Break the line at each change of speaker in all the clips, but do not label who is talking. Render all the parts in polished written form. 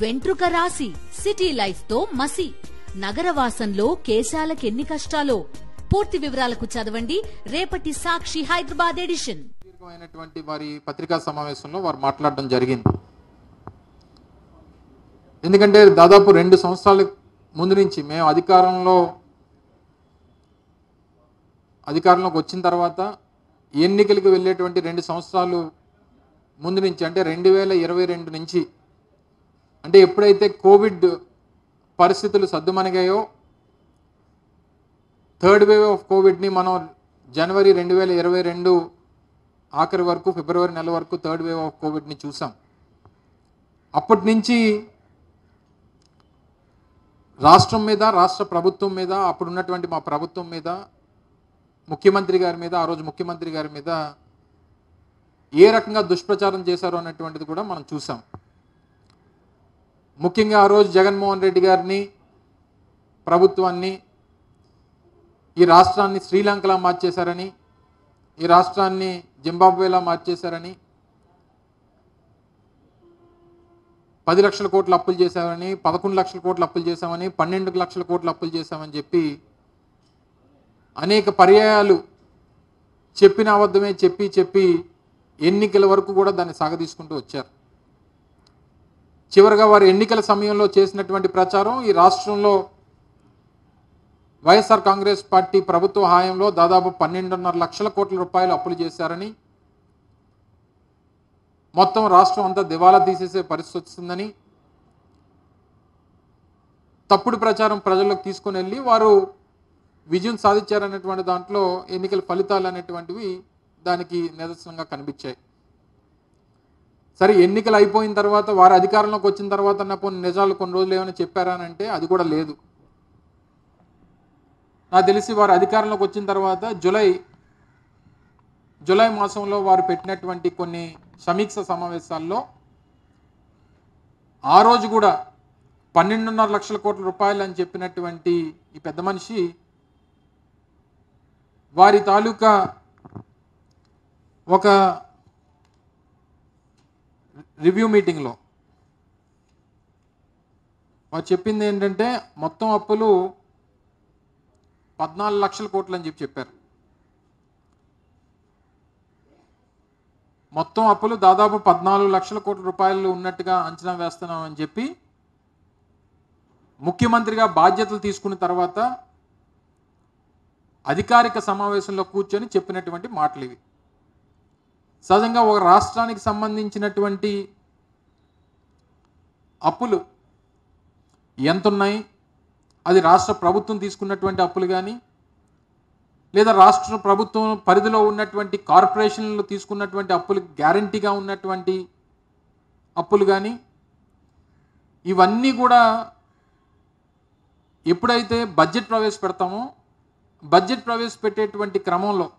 వెంట్రుక రాసి city life తో మసి నగరవాసంలో కేశాలకెన్ని కష్టాలో. పూర్తి వివరాలకు చదవండి రేపటి సాక్షి హైదరాబాద్ ఎడిషన్.
దీర్ఘమైనటువంటి వారి పత్రికా సమావేశంలో వారు మాట్లాడడం జరిగింది. ఎందుకంటే దాదాపు 2 సంవత్సరాల ముందు నుంచి మేము అధికారంలోకి వచ్చిన తర్వాత ఎన్నికలకు వెళ్ళేటువంటి 2 సంవత్సరాలు ముందు నుంచి అంటే 2022 నుంచి అంటే ఎప్పుడైతే కోవిడ్ పరిస్థితులు సద్దుమణిగాయో, థర్డ్ వేవ్ ఆఫ్ కోవిడ్ని మనం జనవరి 2022 ఆఖరి వరకు ఫిబ్రవరి నెల వరకు థర్డ్ వేవ్ ఆఫ్ కోవిడ్ని చూసాం. అప్పటి నుంచి రాష్ట్రం మీద, రాష్ట్ర ప్రభుత్వం మీద, అప్పుడున్నటువంటి మా ప్రభుత్వం మీద, ముఖ్యమంత్రి గారి మీద, ఆ రోజు ముఖ్యమంత్రి గారి మీద ఏ రకంగా దుష్ప్రచారం చేశారో అన్నటువంటిది కూడా మనం చూసాం. ముఖ్యంగా ఆ రోజు జగన్మోహన్ రెడ్డి గారిని, ప్రభుత్వాన్ని, ఈ రాష్ట్రాన్ని శ్రీలంకలా మార్చేశారని, ఈ రాష్ట్రాన్ని జింబాబ్వేలా మార్చేశారని, 10 లక్షల కోట్ల అప్పులు చేశామని, 11 లక్షల కోట్ల అప్పులు చేశామని, 12 లక్షల కోట్ల అప్పులు చేశామని చెప్పి అనేక పర్యాయాలు చెప్పిన అబద్ధమే చెప్పి ఎన్నికల వరకు కూడా దాన్ని సాగదీసుకుంటూ వచ్చారు. చివరిగా వారు ఎన్నికల సమయంలో చేసినటువంటి ప్రచారం ఈ రాష్ట్రంలో వైఎస్ఆర్ కాంగ్రెస్ పార్టీ ప్రభుత్వ హయాంలో దాదాపు 12.5 లక్షల కోట్ల రూపాయలు అప్పులు చేశారని, మొత్తం రాష్ట్రం అంతా దివాలా తీసేసే పరిస్థితి వస్తుందని తప్పుడు ప్రచారం ప్రజల్లోకి తీసుకుని వెళ్ళి వారు విజయం సాధించారనేటువంటి దాంట్లో ఎన్నికల ఫలితాలు అనేటువంటివి దానికి నిదర్శనంగా కనిపించాయి. సరే, ఎన్నికలు అయిపోయిన తర్వాత వారు అధికారంలోకి వచ్చిన తర్వాత కొన్ని నిజాలు కొన్ని రోజులు ఏమైనా చెప్పారా అని అంటే అది కూడా లేదు. నాకు తెలిసి వారు అధికారంలోకి వచ్చిన తర్వాత జూలై మాసంలో వారు పెట్టినటువంటి కొన్ని సమీక్ష సమావేశాల్లో ఆ రోజు కూడా 12.5 లక్షల కోట్ల రూపాయలు అని చెప్పినటువంటి ఈ పెద్ద మనిషి వారి తాలూకా ఒక రివ్యూ మీటింగ్లో వారు చెప్పింది ఏంటంటే మొత్తం అప్పులు 14 లక్షల కోట్లు అని చెప్పారు. మొత్తం అప్పులు దాదాపు 14 లక్షల కోట్ల రూపాయలు ఉన్నట్టుగా అంచనా వేస్తున్నామని చెప్పి ముఖ్యమంత్రిగా బాధ్యతలు తీసుకున్న తర్వాత అధికారిక సమావేశంలో కూర్చొని చెప్పినటువంటి మాటలు ఇవి. సహజంగా ఒక రాష్ట్రానికి సంబంధించినటువంటి అప్పులు ఎంతున్నాయి, అది రాష్ట్ర ప్రభుత్వం తీసుకున్నటువంటి అప్పులు కానీ, లేదా రాష్ట్ర ప్రభుత్వం పరిధిలో ఉన్నటువంటి కార్పొరేషన్లు తీసుకున్నటువంటి అప్పులు, గ్యారంటీగా ఉన్నటువంటి అప్పులు కానీ, ఇవన్నీ కూడా ఎప్పుడైతే బడ్జెట్ ప్రవేశపెడతామో బడ్జెట్ ప్రవేశపెట్టేటువంటి క్రమంలో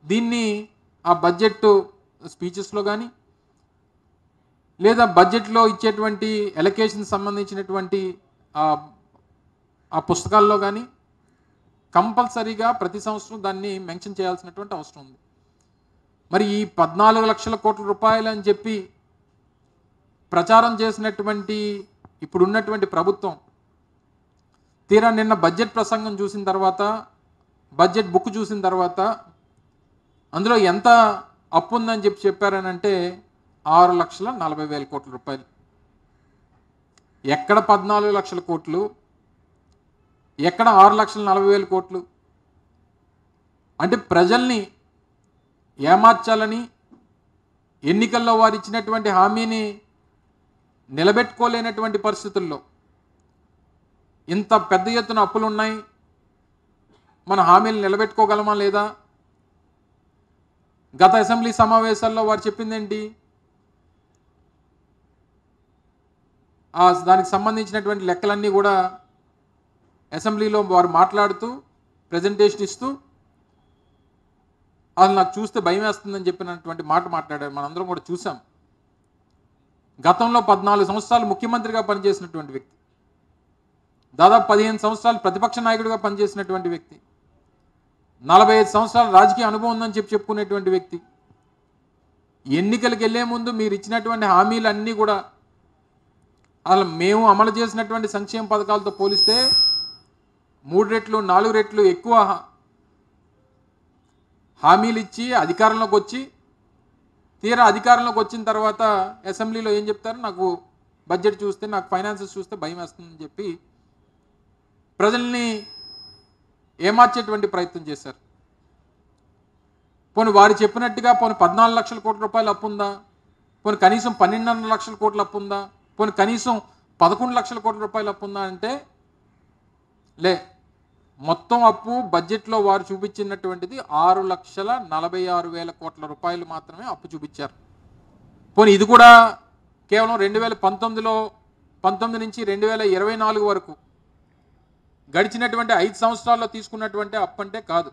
దీన్ని ఆ బడ్జెట్ స్పీచెస్లో కానీ, లేదా బడ్జెట్లో ఇచ్చేటువంటి ఎలకేషన్ సంబంధించినటువంటి ఆ పుస్తకాల్లో కానీ కంపల్సరీగా ప్రతి సంవత్సరం దాన్ని మెన్షన్ చేయాల్సినటువంటి అవసరం ఉంది. మరి ఈ 14 లక్షల కోట్ల రూపాయలు అని చెప్పి ప్రచారం చేసినటువంటి ఇప్పుడున్నటువంటి ప్రభుత్వం తీరా నిన్న బడ్జెట్ ప్రసంగం చూసిన తర్వాత, బడ్జెట్ బుక్ చూసిన తర్వాత అందులో ఎంత అప్పు ఉందని చెప్పారనంటే 6,40,000 కోట్ల రూపాయలు. ఎక్కడ 14 లక్షల కోట్లు, ఎక్కడ 6,40,000 కోట్లు? అంటే ప్రజల్ని ఏమార్చాలని, ఎన్నికల్లో వారు ఇచ్చినటువంటి హామీని నిలబెట్టుకోలేనటువంటి పరిస్థితుల్లో ఇంత పెద్ద ఎత్తున అప్పులు ఉన్నాయి, మన హామీలు నిలబెట్టుకోగలమా లేదా? గత అసెంబ్లీ సమావేశాల్లో వారు చెప్పింది ఏంటి? దానికి సంబంధించినటువంటి లెక్కలన్నీ కూడా అసెంబ్లీలో వారు మాట్లాడుతూ ప్రజెంటేషన్ ఇస్తూ అది నాకు చూస్తే భయం వేస్తుందని చెప్పినటువంటి మాట మాట్లాడారు. మనందరం కూడా చూసాం. గతంలో 14 సంవత్సరాలు ముఖ్యమంత్రిగా పనిచేసినటువంటి వ్యక్తి, దాదాపు 15 సంవత్సరాలు ప్రతిపక్ష నాయకుడిగా పనిచేసినటువంటి వ్యక్తి, 45 సంవత్సరాల రాజకీయ అనుభవం ఉందని చెప్పుకునేటువంటి వ్యక్తి, ఎన్నికలకు వెళ్ళే ముందు మీరు ఇచ్చినటువంటి హామీలన్నీ కూడా అలా మేము అమలు చేసినటువంటి సంక్షేమ పథకాలతో పోలిస్తే 3 రెట్లు 4 రెట్లు ఎక్కువ హామీలు ఇచ్చి అధికారంలోకి వచ్చి తీరా అధికారంలోకి వచ్చిన తర్వాత అసెంబ్లీలో ఏం చెప్తారు, నాకు బడ్జెట్ చూస్తే, నాకు ఫైనాన్సెస్ చూస్తే భయం వేస్తుందని చెప్పి ప్రజల్ని ఏమార్చేటువంటి ప్రయత్నం చేశారు. పోనీ వారు చెప్పినట్టుగా పోనీ 14 లక్షల కోట్ల రూపాయలు అప్పు ఉందా, పోనీ కనీసం 12.5 లక్షల కోట్ల అప్పు ఉందా, పోనీ కనీసం 11 లక్షల కోట్ల రూపాయలు అప్పు ఉందా అంటే లే, మొత్తం అప్పు బడ్జెట్లో వారు చూపించినటువంటిది 6,46,000 కోట్ల రూపాయలు మాత్రమే అప్పు చూపించారు. పోనీ ఇది కూడా కేవలం 2019 నుంచి 2024 వరకు గడిచినటువంటి 5 సంవత్సరాల్లో తీసుకున్నటువంటి అప్పు అంటే కాదు.